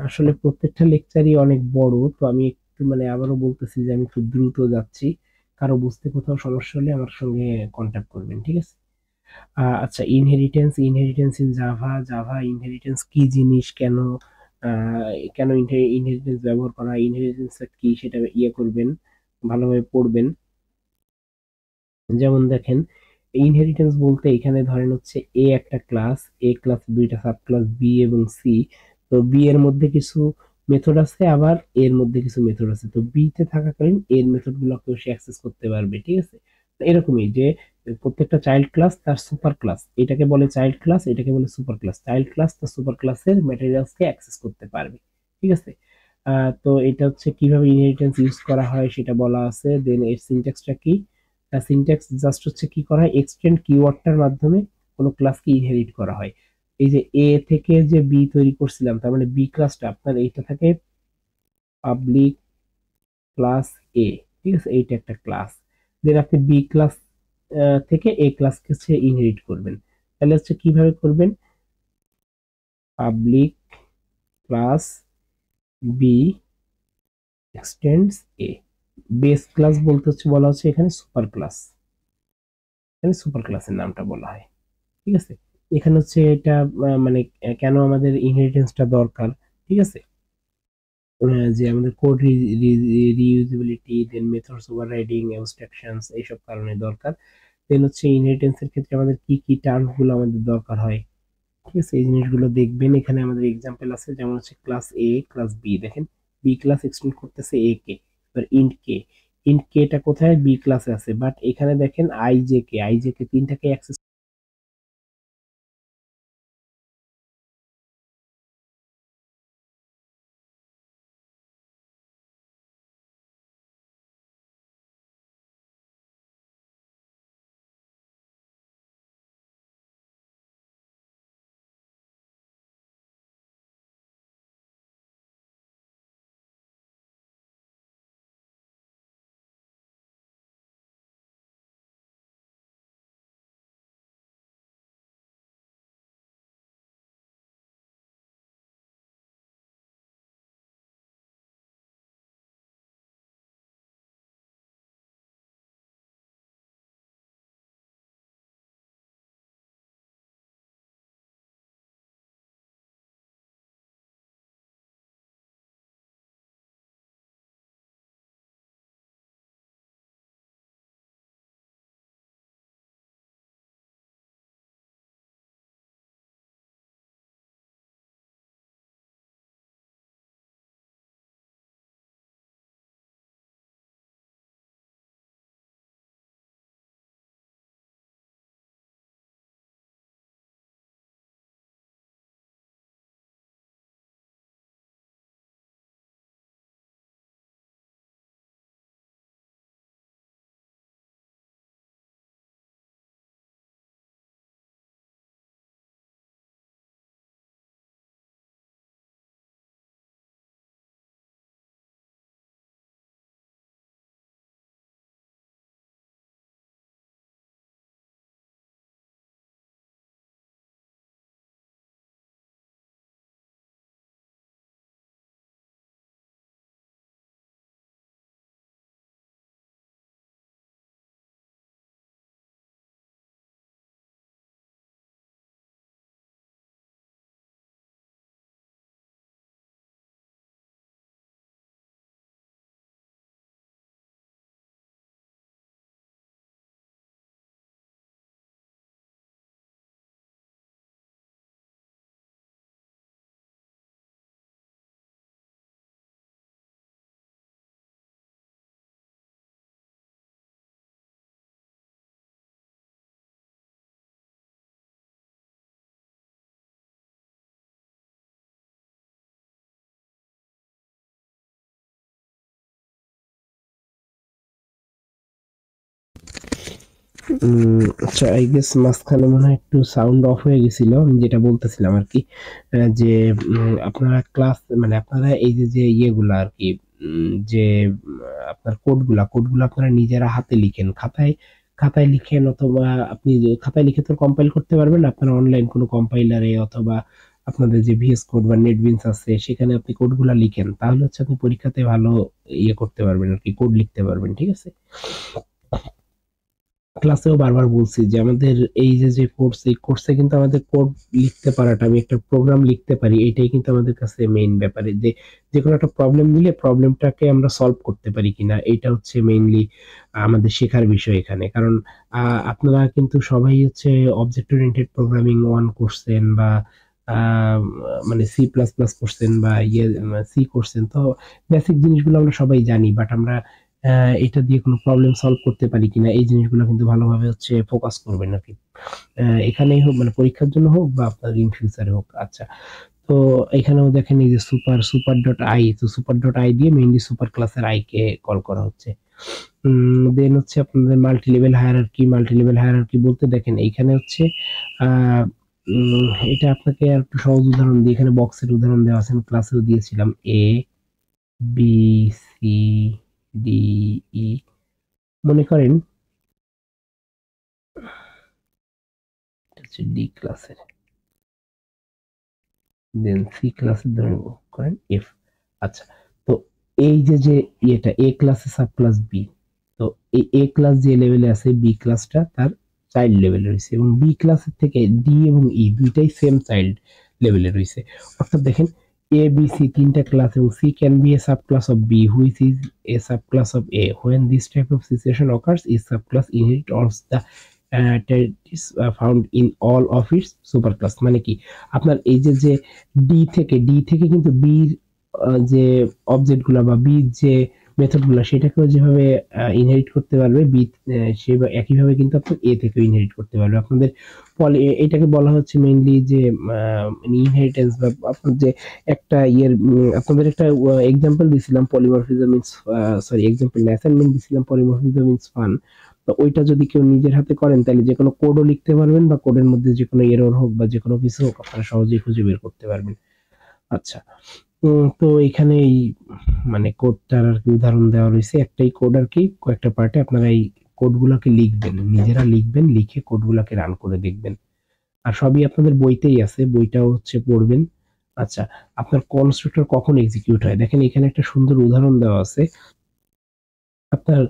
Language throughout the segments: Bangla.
আসলে প্রত্যেকটা লেকচারই অনেক বড়, তো আমি একটু আবারও বলতেছি যে আমি খুব দ্রুত যাচ্ছি। কারো বুঝতে কোথাও সমস্যা হলে আমার সঙ্গে কন্ট্যাক্ট করবেন, ঠিক আছে? আচ্ছা, inheritance, inheritance in Java, Java inheritance কি জিনিস, কেন কেন ইনহেরিটেন্স ব্যবহার করা, ইনহেরিটেন্স কি সেটা করবেন, ভালোভাবে পড়বেন। যেমন দেখেন, ইনহেরিটেন্স বলতে এখানে ধরেন হচ্ছে এ একটা ক্লাস, এ ক্লাস দুইটা সাব ক্লাস বি এবং সি। তো বি এর মধ্যে কিছু মেথড আছে, আবার এর মধ্যে কিছু মেথড আছে। তো বি তে থাকাকালীন এর মেথড গুলোকে সে অ্যাক্সেস করতে পারবে, ঠিক আছে? তো এরকমই যে প্রত্যেকটা চাইল্ড ক্লাস তার সুপার ক্লাস, এটাকে বলে চাইল্ড ক্লাস, এটাকে বলে সুপার ক্লাস। চাইল্ড ক্লাস তার সুপার ক্লাসের ম্যাটেরিয়ালস কে অ্যাক্সেস করতে পারবে, ঠিক আছে? তো এটা হচ্ছে কিভাবে ইনহেরিটেন্স ইউজ করা হয় সেটা বলা আছে। দেন এর সিনট্যাক্সটা কি? সিনট্যাক্স জাস্ট হচ্ছে কি করা হয়, এক্সটেন্ড কিওয়ার্ডটার মাধ্যমে কোনো ক্লাসকে ইনহেরিট করা হয়। এই যে এ থেকে যে বি তৈরি করছিলাম, তার মানে বি ক্লাসটা আপনার এইটা থাকে পাবলিক ক্লাস এ, ঠিক আছে? এইটা একটা ক্লাস। দেন আপনি বি ক্লাস থেকে এ ক্লাসকে হচ্ছে ইনহেরিট করবেন। তাহলে হচ্ছে কিভাবে করবেন? পাবলিক ক্লাস বি এক্সটেন্ডস এ। বেস ক্লাস বলতে হচ্ছে বলা হচ্ছে এখানে সুপার ক্লাস, এখানে সুপার ক্লাসের নামটা বলা হয়, ঠিক আছে? এখানে হচ্ছে এটা মানে কেন আমাদের ইনহেরিটেন্সটা দরকার, ঠিক আছে? যে আমাদের কোড রিইউজিবিলিটি, দেন মেথডস ওভাররাইডিং, অ্যাবস্ট্রাকশনস, এইসব কারণে দরকার। দেন হচ্ছে ইনহেরিটেন্সের ক্ষেত্রে আমাদের কি কি টার্মস গুলো আমাদের দরকার হয়, ঠিক আছে? এই জিনিসগুলো দেখবেন। এখানে আমাদের এক্সাম্পল আছে, যেমন হচ্ছে ক্লাস এ ক্লাস বি, দেখেন বি ক্লাস এক্সটেন্ড করতেছে এ কে। এবার ইন্ট কে, ইন্ট কে টা কোথায়? বি ক্লাসে আছে, বাট এখানে দেখেন আই জে কে তিনটাকে অ্যাক্সেস। আচ্ছা, আই গেস মাঝখানে মনে হয় একটু সাউন্ড অফ হয়ে গেছিল, আমি যেটা বলতেছিলাম আর কি। যে আপনারা ক্লাস আপনারা এই যে যে ইয়েগুলা আর কি, যে আপনার কোডগুলা আপনারা নিজেরা হাতে লিখেন, খাতায় খাতায় লিখেন, অথবা আপনি খাতায় লিখে তো কম্পাইল করতে পারবেন না, আপনারা অনলাইন কোনো কম্পাইলারে অথবা আপনাদের যে ভিএস কোড বা নেটবিনস আছে সেখানে আপনি কোডগুলা লিখেন, তাহলে হচ্ছে আপনি পরীক্ষাতে ভালো করতে পারবেন আর কি, কোড লিখতে পারবেন। ঠিক আছে, ক্লাসেও বারবার বলছি যে আমাদের এই যে কোর্স, এই কোর্সে কিন্তু আমাদের কোড লিখতে পারাটা, আমি একটা প্রোগ্রাম লিখতে পারি, এটাই কিন্তু আমাদের কাছে মেইন ব্যাপারে, যে যে কোনো একটা প্রবলেম দিলে প্রবলেমটাকে আমরা সলভ করতে পারি কিনা, এটা হচ্ছে মেইনলি আমাদের শেখার বিষয় এখানে। কারণ আপনারা কিন্তু সবাই হচ্ছে অবজেক্ট ওরিয়েন্টেড প্রোগ্রামিং ওয়ান করছেন, বা মানে সি প্লাস প্লাস করছেন, বা সি করছেন, তো বেসিক জিনিসগুলো আমরা সবাই জানি, বাট আমরা এটা দিয়ে কোনো প্রবলেম সলভ করতে পারি কিনা এই জিনিসগুলো কিন্তু ভালোভাবে হচ্ছে ফোকাস করবেন আর কি, এখানেই হোক মানে পরীক্ষার জন্য হোক বা আপনার ইন ফিউচারে হোক। আচ্ছা, তো এখানেও দেখেন এই যে সুপার সুপার ডট আই, তো সুপার ডট আই দিয়ে মেইনলি সুপার ক্লাসের আই কে কল করা হচ্ছে। দেন হচ্ছে আপনাদের multi level hierarchy, multi level hierarchy বলতে দেখেন এইখানে হচ্ছে আহ এটা আপনাকে আর একটু সহজ উদাহরণ দিই, এখানে বক্সের উদাহরণ দেওয়া আছে, আমি ক্লাসেও দিয়েছিলাম এ বি সি ডি ই, মনে করেন হচ্ছে ডি ক্লাসের, দেন সি ক্লাসের ধরে করেন এফ। আচ্ছা, তো এই যে এটা এ ক্লাসে সাব ক্লাস বি, তো এই এ ক্লাস যে লেভেলে আছে বি ক্লাসটা তার চাইল্ড লেভেলে রয়েছে, এবং বি ক্লাসের থেকে ডি এবং ই দুইটাই সেম চাইল্ড লেভেলে রয়েছে। অর্থাৎ দেখেন এ বি সি তিনটা ক্লাস, এবং C can be a sub class of B which is a sub class of A, when this type of situation occurs is subclass inherit all the found in all of its super class. মানে কি, আপনার এই যে ডি থেকে কিন্তু বির যে অবজেক্ট গুলা বা বি যে মেথড গুলা সেটাকেও যেভাবে ইনহেরিট করতে পারবে বি, সে একইভাবে কিন্তু আপনার এ থেকে ইনহেরিট করতে পারবে। আপনাদের এটাকে বলা হচ্ছে মেইনলি যে ইনহেরিটেন্স, বা আপনার যে একটা আপনাদের একটা এক্সাম্পল দিছিলাম পলিমরফিজম মিন্স, সরি এক্সাম্পল না, অ্যাসাইনমেন্ট দিছিলাম পলিমরফিজম মিন্স ফান। তো ওইটা যদি কেউ নিজের হাতে করেন তাহলে যে কোনো কোডও লিখতে পারবেন, বা কোডের মধ্যে যে কোনো এরর হোক বা যে কোনো কিছু হোক আপনারা সহজেই খুঁজে বের করতে পারবেন। আচ্ছা, তো এখানে এই মানে কোডটার আর কি উদাহরণ দেওয়া রয়েছে, একটাই কোড আর কি, কয়েকটা পার্টে আপনারা এই কোডগুলোকে লিখবেন, নিজেরা লিখবেন, লিখে কোডগুলোকে রান করে দেখবেন। আর সবই আপনাদের বইতেই আছে, বইটাও হচ্ছে পড়বেন। আচ্ছা, আপনার কনস্ট্রাক্টর কখন এক্সিকিউট হয়, দেখেন এখানে একটা সুন্দর উদাহরণ দেওয়া আছে। আপনার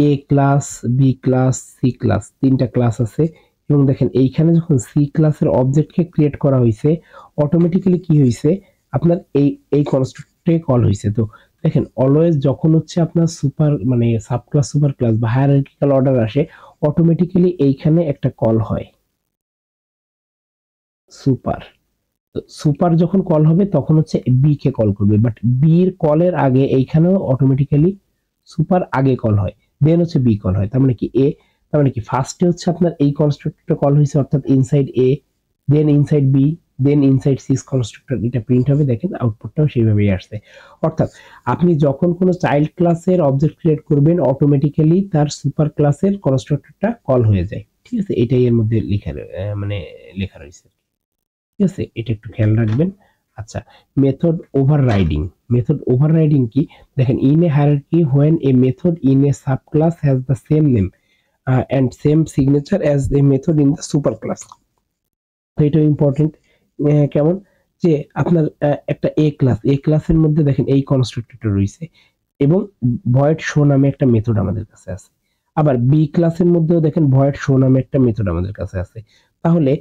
A class, B class, C class, তিনটা ক্লাস আছে, এবং দেখেন এইখানে যখন সি ক্লাসের অবজেক্টকে ক্রিয়েট করা হয়েছে, অটোমেটিক্যালি কি হয়েছে, আপনার এই কনস্ট্রাক্টরে কল হয়েছে। তো দেখেন অলওয়েজ যখন হচ্ছে আপনার সুপার মানে সাব ক্লাস সুপার ক্লাস বা হায়ারার্কিক্যাল অর্ডার আসে, অটোমেটিক্যালি এইখানে একটা কল হয় সুপার। সুপার যখন কল হবে তখন হচ্ছে বি কে কল করবে, বাট বি এর কলের আগে এইখানেও অটোমেটিক্যালি সুপার আগে কল হয়, দেন হচ্ছে বি কল হয়। তার মানে কি তার মানে কি ফার্স্টে হচ্ছে আপনার এই কনস্ট্রাক্টরটা কল হয়েছে, অর্থাৎ inside A, then inside B, then inside C's constructor, এটা প্রিন্ট হবে, দেখেন আউটপুটটাও সেইভাবেই আসছে। অর্থাৎ আপনি যখন কোনো চাইল্ড ক্লাসের অবজেক্ট ক্রিয়েট করবেন অটোমেটিক্যালি তার সুপার ক্লাসের কনস্ট্রাক্টরটা কল হয়ে যায়। ঠিক আছে, এটাই এর মধ্যে মানে লেখা রয়েছে। ঠিক আছে, এটা একটু খেয়াল রাখবেন। আচ্ছা, মেথড ওভাররাইডিং, মেথড ওভাররাইডিং কি, দেখেন in a hierarchy when a method in a sub class has the same name and same signature as the method in the super class. তো এটা ইম্পর্টেন্ট, কেমন, যে আপনার একটা এ ক্লাসের মধ্যে দেখেন এই কনস্ট্রাক্টরটা রয়েছে, এবং ভয়েড শো নামে একটা মেথড আমাদের কাছে আছে। আবার বি ক্লাসের মধ্যেও দেখেন ভয়েড শো নামে একটা মেথড আমাদের কাছে আছে। তাহলে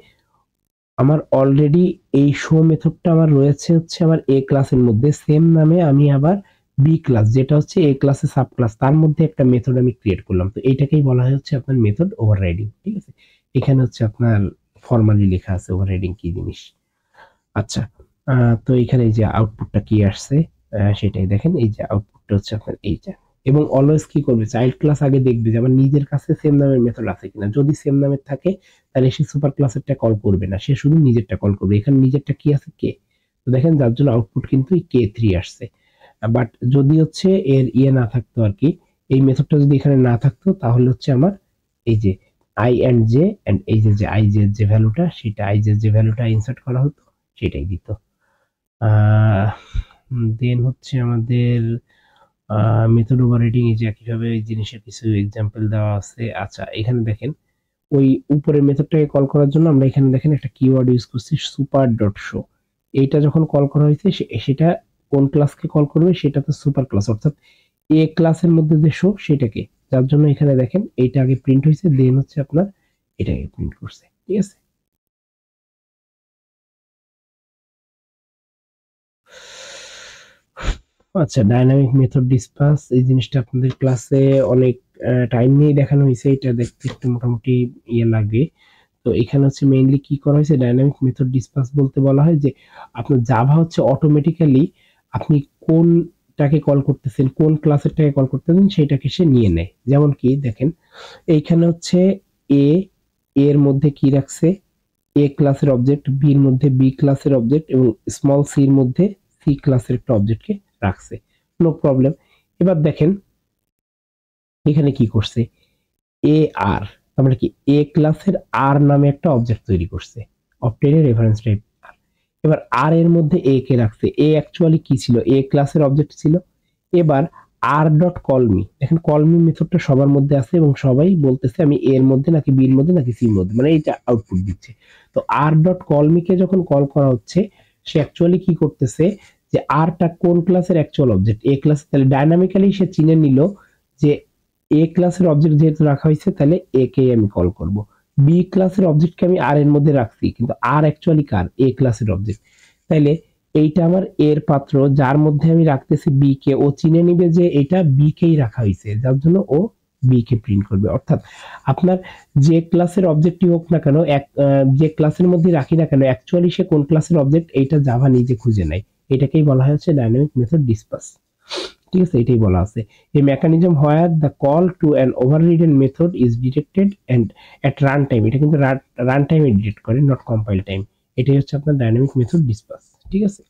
আমার অলরেডি এই শো মেথডটা আমার রয়েছে হচ্ছে আমার এ ক্লাসের মধ্যে, সেম নামে আমি আবার বি ক্লাস যেটা হচ্ছে এ ক্লাসের সাব ক্লাস তার মধ্যে একটা মেথড আমি ক্রিয়েট করলাম, তো এইটাকেই বলা হয় হচ্ছে আপনার মেথড ওভাররাইডিং। ঠিক আছে, এখানে হচ্ছে আপনার ফর্মালি লেখা আছে ওভাররাইডিং কি জিনিস। আচ্ছা, তো এখানে এই যে আউটপুটটা কি আসছে, সেটাই দেখেন, এই যে আউটপুটটা হচ্ছে আপনার এইটা। এবং অলওয়েজ কি করবে, চাইল্ড ক্লাস আগে দেখবে যে আমার নিজের কাছে সেম নামের মেথড আছে কিনা, যদি সেম নামের থাকে তাহলে সে সুপার ক্লাসেরটা কল করবে না, সে শুধু নিজেরটা কল করবে। এখানে নিজেরটা কি আছে, কে, তো দেখেন যার জন্য আউটপুট কিন্তু কে থ্রি আসছে। বাট যদি হচ্ছে এর না থাকতো আর কি, এই মেথডটা যদি এখানে না থাকতো তাহলে হচ্ছে আমার এই যে আই এন্ড জে এন্ড এই যে আই জে যে ভ্যালুটা, সেটা আই জে যে ভ্যালুটা ইনসার্ট করা হতো সেটাই দিত। দেন হচ্ছে আমাদের মেথড ওভাররাইডিং, এই যে একইভাবে এই জিনিসের কিছু এক্সাম্পল দেওয়া আছে। আচ্ছা, এখানে দেখেন ওই উপরের মেথডটাকে কল করার জন্য আমরা এখানে দেখেন একটা কিওয়ার্ড ইউজ করছি সুপার ডট শো। এইটা যখন কল করা হয়েছে সেটা কোন ক্লাসকে কল করবে, সেটা তো সুপার ক্লাস, অর্থাৎ এ ক্লাসের মধ্যে যে শো সেটাকে, যার জন্য এখানে দেখেন এইটা আগে প্রিন্ট হয়েছে, দেন হচ্ছে আপনার এটাকে প্রিন্ট করছে। ঠিক আছে, আচ্ছা ডাইনামিক মেথড ডিসপাস এই জিনিসটা আপনাদের ক্লাসে অনেক টাইম নিয়ে দেখানো হয়েছে, এটা দেখতে একটু মোটামুটি ইয়ে লাগে। তো এখানে হচ্ছে মেইনলি কি করা হয়েছে, ডাইনামিক মেথড ডিসপাস বলতে বলা হয় যে আপনার জাভা হচ্ছে অটোমেটিক্যালি আপনি কোনটাকে কল করতেছেন, কোন ক্লাসেরটাকে কল করতেছেন সেটাকে সে নিয়ে নেয়। যেমন কি দেখেন এইখানে হচ্ছে এ এর মধ্যে কি রাখছে, এ ক্লাসের অবজেক্ট, বি এর মধ্যে বি ক্লাসের অবজেক্ট এবং স্মল সি এর মধ্যে সি ক্লাসের একটা অবজেক্টকে রাখছে, নো প্রবলেম। এবার দেখেন এখানে কি করছে, এ আর, তার মানে কি এ ক্লাসের আর নামে একটা অবজেক্ট তৈরি করছে, অবটেইন রেফারেন্স টাইপ। এবার আর এর মধ্যে এ কে রাখছে, এ অ্যাকচুয়ালি কি ছিল, এ ক্লাসের অবজেক্ট ছিল। এবার আর ডট কলমি, দেখেন কলমি মেথডটা সবার মধ্যে আছে এবং সবাই বলতেছে আমি এর মধ্যে নাকি বি এর মধ্যে নাকি সি এর মধ্যে, মানে এটা আউটপুট দিচ্ছে। তো আর ডট কলমিকে যখন কল করা হচ্ছে সে অ্যাকচুয়ালি কি করতেছে, যে আরটা কোন ক্লাসের অ্যাকচুয়াল অবজেক্ট, এ ক্লাস, তাহলে ডাইনামিক্যালি সে চিনে নিল যে এ ক্লাসের অবজেক্ট যেহেতু রাখা হয়েছে তাহলে এ কে আমি কল করব। বি ক্লাসের অবজেক্টকে আমি আর এর মধ্যে রাখছি, কিন্তু আর অ্যাকচুয়ালি কার, এ ক্লাসের অবজেক্ট। তাইলে এইটা আমার এর পাত্র, যার মধ্যে আমি রাখতেছি বি কে, ও চিনে নিবে যে এটা বি কেই রাখা হয়েছে, যার জন্য ও বি কে প্রিন্ট করবে। অর্থাৎ আপনার যে ক্লাসের অবজেক্টই হোক না কেন, যে ক্লাসের মধ্যে রাখি না কেন, অ্যাকচুয়ালি সে কোন ক্লাসের অবজেক্ট এইটা জাভা নিজে খুঁজে নেয়। এটাকেই বলা হচ্ছে ডাইনামিক মেথড ডিসপাস। ঠিক আছে, এটাই বলা আছে এই mechanism where the call to an overridden method is detected and at run time, এটা কিন্তু রান টাইমে ডিটেক্ট করে, নট কম্পাইল টাইম। এটাই হচ্ছে আপনার ডাইনামিক মেথড ডিসপাস। ঠিক আছে,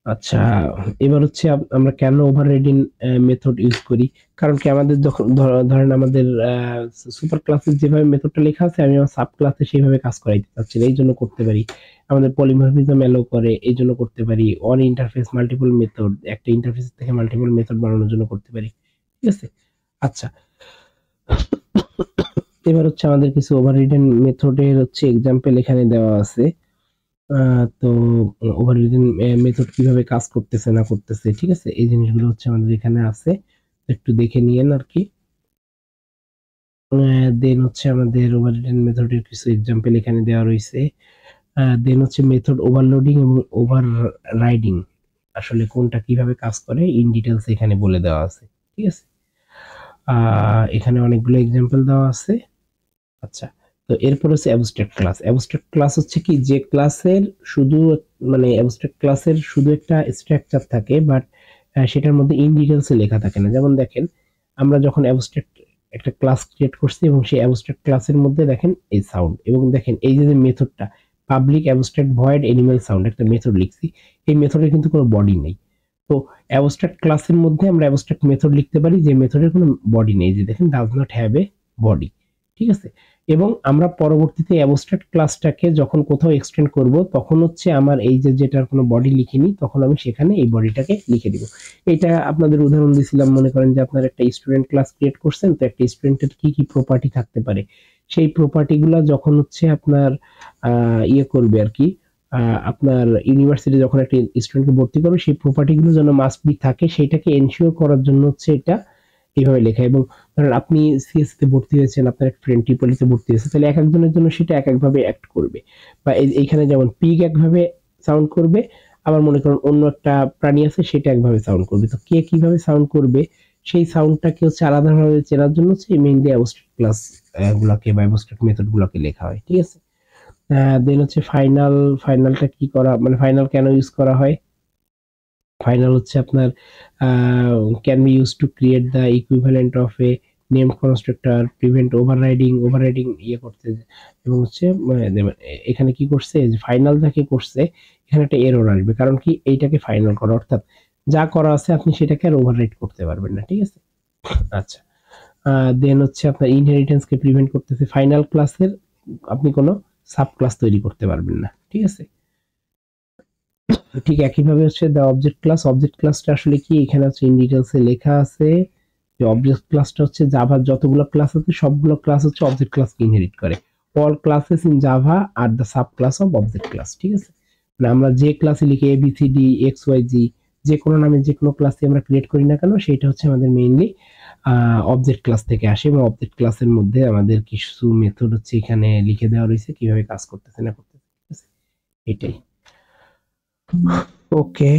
আচ্ছা এবার হচ্ছে আমরা কেন ওভাররাইডিং মেথড ইউজ করি, কারণ কি আমাদের যখন ধরেন আমাদের সুপার ক্লাসের যেভাবে মেথডটা লেখা আছে আমি আমার সাব ক্লাসে সেইভাবে কাজ করাইতে চাচ্ছি না, এই জন্য করতে পারি। আমাদের পলিমরফিজম এলো করে এই জন্য করতে পারি। অন ইন্টারফেস মাল্টিপল মেথড, একটা ইন্টারফেস থেকে মাল্টিপল মেথড বানানোর জন্য করতে পারি। ঠিক আছে, আচ্ছা এবার হচ্ছে আমাদের কিছু ওভাররিডেন মেথডের হচ্ছে এক্সাম্পল এখানে দেওয়া আছে। তো ওভাররিডেন মেথড কিভাবে কাজ করতেছে না করতেছে, ঠিক আছে, এই জিনিসগুলো হচ্ছে আমাদের এখানে আছে, একটু দেখে নিয়েন আর কি। দেন হচ্ছে আমাদের ওভাররিডেন মেথডের কিছু এক্সাম্পল এখানে দেওয়া রয়েছে। দেন হচ্ছে মেথড ওভারলোডিং এবং ওভাররাইডিং আসলে কোনটা কিভাবে কাজ করে ইন ডিটেলস এখানে বলে দেওয়া আছে। ঠিক আছে, এখানে অনেকগুলো এক্সাম্পল দেওয়া আছে। আচ্ছা, তো এরপর হচ্ছে অ্যাবস্ট্রাক্ট ক্লাস। অ্যাবস্ট্রাক্ট ক্লাস হচ্ছে কি, যে ক্লাসের শুধু মানে অ্যাবস্ট্রাক্ট ক্লাসের শুধু একটা স্ট্রাকচার থাকে বাট সেটার মধ্যে ইন ডিটেলসে লেখা থাকে না। যেমন দেখেন আমরা যখন অ্যাবস্ট্রাক্ট একটা ক্লাস ক্রিয়েট করছি এবং সেই অ্যাবস্ট্রাক্ট ক্লাসের মধ্যে দেখেন এই সাউন্ড, এবং দেখেন এই যে মেথডটা public abstract void animal sound একটা মেথড লিখছি, এই মেথডের কিন্তু কোনো বডি নেই। তো অ্যাবস্ট্রাক্ট ক্লাসের মধ্যে আমরা অ্যাবস্ট্রাক্ট মেথড লিখতে পারি যে মেথডের কোনো বডি নেই, যে দেখেন does not have a body. ঠিক আছে, এবং আমরা পরবর্তীতে অ্যাবস্ট্রাক্ট ক্লাসটাকে যখন কোথাও এক্সটেন্ড করব তখন হচ্ছে আমার এই যে যেটার কোনো বডি লিখিনি তখন আমি সেখানে এই বডিটাকে লিখে দিব। এটা আপনাদের উদাহরণ দিয়েছিলাম, মনে করেন যে আপনার একটা স্টুডেন্ট ক্লাস ক্রিয়েট করছেন, তো একটা স্টুডেন্টের কি কি প্রপার্টি থাকতে পারে সেই প্রপার্টিগুলো যখন হচ্ছে আপনার ইয়ে করবে আর কি, আপনার ইউনিভার্সিটি যখন একটা স্টুডেন্টকে ভর্তি করবে সেই প্রপার্টিগুলো যেন মাস্ট বি থাকে সেটাকে এনশিওর করার জন্য হচ্ছে এটা এইভাবে লেখা। এবং ধরেন আপনি সিএস তে ভর্তি হয়েছেন, আপনার এক ফ্রেন্ড ট্রিপলিতে ভর্তি হয়েছে, তাহলে এক একজনের জন্য সেটা এক একভাবে অ্যাক্ট করবে। বা এইখানে যেমন পিগ একভাবে সাউন্ড করবে, আবার মনে করেন অন্য একটা প্রাণী আছে সেটা একভাবে সাউন্ড করবে, তো কে কিভাবে সাউন্ড করবে সেই সাউন্ডটাকে হচ্ছে আলাদাভাবে চেনার জন্য হচ্ছে মেইনলি অ্যাবস্ট্রাক্ট ক্লাস গুলাকে বা অ্যাবস্ট্রাক্ট মেথড গুলাকে লেখা হয়। ঠিক আছে, দেন হচ্ছে ফাইনালটা কি করা, মানে ফাইনাল কেন ইউজ করা হয়, ফাইনাল হচ্ছে আপনার can be use to create the equivalent of a name constructor, prevent overriding ইয়ে করতে। এবং হচ্ছে এখানে কি করছে, যে ফাইনাল যাকে করছে এখানে একটা এরর আসবে, কারণ কি এইটাকে ফাইনাল করা, অর্থাৎ যা করা আছে আপনি সেটাকে আর ওভাররাইড করতে পারবেন না। ঠিক আছে, আচ্ছা দেন হচ্ছে আপনার ইনহেরিটেন্সকে প্রিভেন্ট করতেছে, ফাইনাল ক্লাসের আপনি কোনো সাব ক্লাস তৈরি করতে পারবেন না। ঠিক আছে, ঠিক একইভাবে হচ্ছে দ্য অবজেক্ট ক্লাসটা আসলে কি, এখানে হচ্ছে ইন ডিটেলসে লেখা আছে। যে অবজেক্ট ক্লাসটা হচ্ছে জাভার যতগুলো ক্লাস আছে সবগুলো ক্লাস হচ্ছে অবজেক্ট ক্লাসকে ইনহেরিট করে। All classes in Java are the sub class of object class, ঠিক আছে? মানে আমরা যে ক্লাসে লিখি A B C D X Y Z, যে কোনো নামে যে কোনো ক্লাসে আমরা ক্রিয়েট করি না কেন সেটা হচ্ছে আমাদের মেইনলি অবজেক্ট ক্লাস থেকে আসে, এবং অবজেক্ট ক্লাসের মধ্যে আমাদের কিছু মেথড হচ্ছে এখানে লিখে দেওয়া রয়েছে কিভাবে কাজ করতেছে না করতেছে, ঠিক আছে? এটাই। ওকে।